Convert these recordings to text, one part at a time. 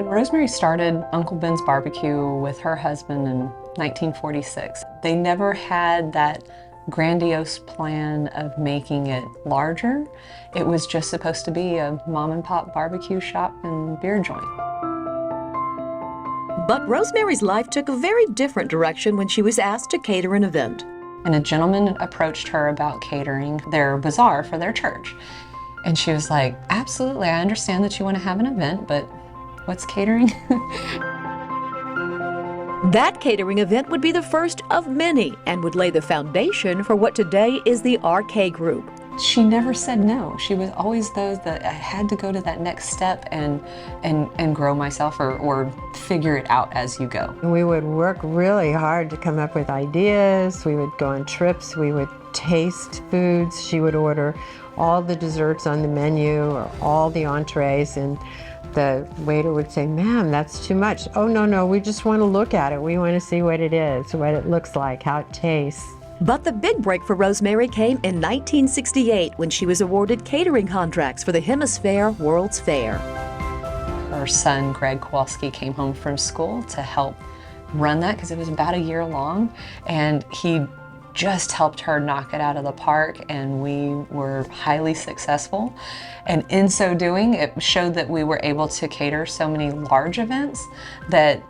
Rosemary started Uncle Ben's Barbecue with her husband in 1946. They never had that grandiose plan of making it larger. It was just supposed to be a mom and pop barbecue shop and beer joint. But Rosemary's life took a very different direction when she was asked to cater an event. And a gentleman approached her about catering their bazaar for their church. And she was like, absolutely, I understand that you want to have an event, but what's catering? That catering event would be the first of many and would lay the foundation for what today is the RK Group. She never said no. She was always those that I had to go to that next step and grow myself or figure it out as you go. We would work really hard to come up with ideas. We would go on trips. We would taste foods. She would order all the desserts on the menu or all the entrees, and the waiter would say, ma'am, that's too much. Oh, no, we just want to look at it. We want to see what it is, what it looks like, how it tastes. But the big break for Rosemary came in 1968 when she was awarded catering contracts for the Hemisphere World's Fair. Her son, Greg Kowalski, came home from school to help run that because it was about a year long, and he just helped her knock it out of the park, and we were highly successful. And in so doing, it showed that we were able to cater so many large events that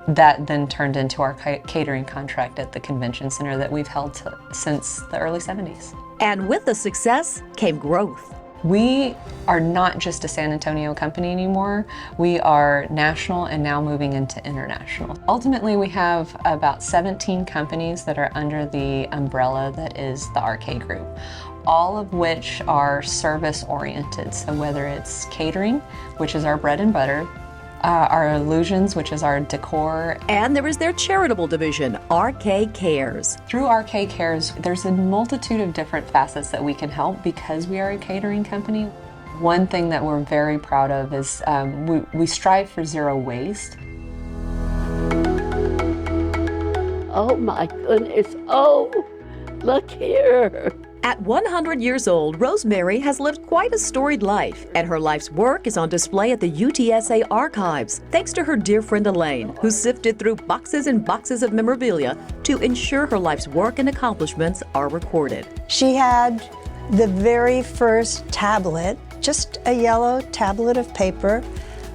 then turned into our catering contract at the convention center that we've held since the early 70s. And with the success came growth. We are not just a San Antonio company anymore. We are national and now moving into international. Ultimately, we have about 17 companies that are under the umbrella that is the RK Group, all of which are service-oriented. So whether it's catering, which is our bread and butter, our illusions, which is our decor. And there is their charitable division, RK Cares. Through RK Cares, there's a multitude of different facets that we can help because we are a catering company. One thing that we're very proud of is we strive for zero waste. Oh my goodness, oh, look here. At 100 years old, Rosemary has lived quite a storied life, and her life's work is on display at the UTSA archives, thanks to her dear friend Elaine, who sifted through boxes and boxes of memorabilia to ensure her life's work and accomplishments are recorded. She had the very first tablet, just a yellow tablet of paper,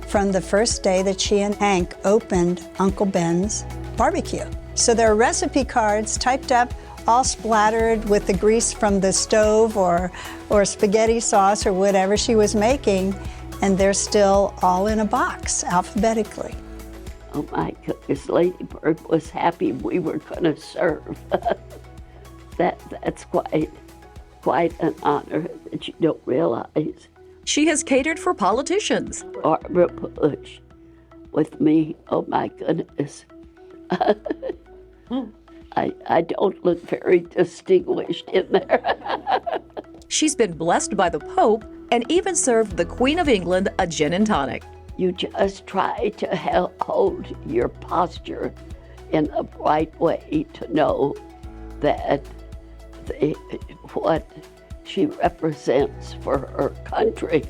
from the first day that she and Hank opened Uncle Ben's Barbecue. So there are recipe cards typed up, all splattered with the grease from the stove or spaghetti sauce or whatever she was making, and they're still all in a box alphabetically. Oh my goodness, Lady Bird was happy we were going to serve. That's quite an honor that you don't realize. She has catered for politicians. Barbara Bush with me, oh my goodness. I don't look very distinguished in there. She's been blessed by the Pope and even served the Queen of England a gin and tonic. You just try to hold your posture in the right way to know that what she represents for her country,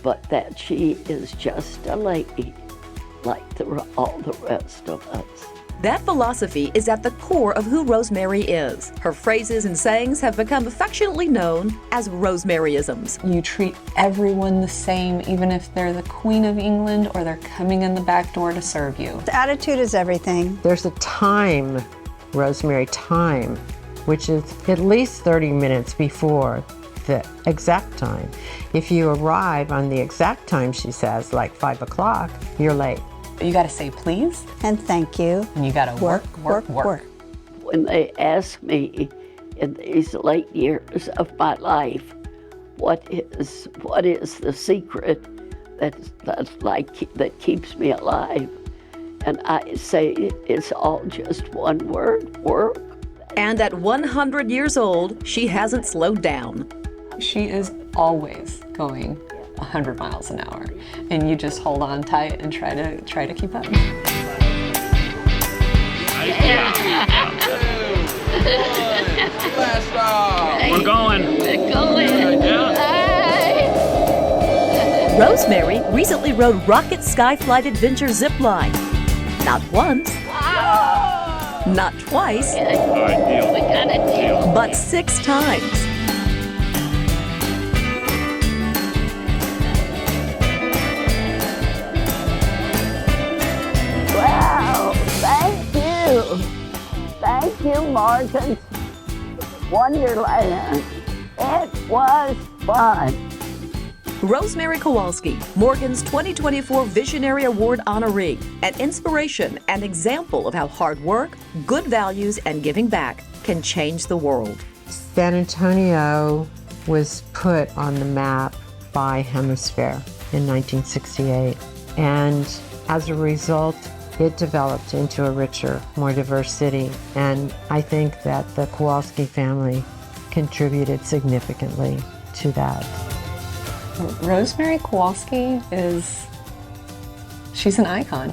but that she is just a lady like all the rest of us. That philosophy is at the core of who Rosemary is. Her phrases and sayings have become affectionately known as Rosemaryisms. You treat everyone the same, even if they're the Queen of England or they're coming in the back door to serve you. The attitude is everything. There's a time, Rosemary time, which is at least 30 minutes before the exact time. If you arrive on the exact time, she says, like 5 o'clock, you're late. You gotta say please. And thank you. And you gotta work. When they ask me in these late years of my life, what is the secret that keeps me alive? And I say it's all just one word, work. And at 100 years old, she hasn't slowed down. She is always going 100 miles an hour, and you just hold on tight and try to keep up. We're going. We're going. Yeah. Rosemary recently rode Rocket Skyflight Adventure zip line. Not once, not twice, but 6 times. Wow, thank you. Thank you, Morgan's Wonderland. It was fun. Rosemary Kowalski, Morgan's 2024 Visionary Award honoree, an inspiration and example of how hard work, good values, and giving back can change the world. San Antonio was put on the map by Hemisphere in 1968, and as a result, it developed into a richer, more diverse city. And I think that the Kowalski family contributed significantly to that. Rosemary Kowalski she's an icon.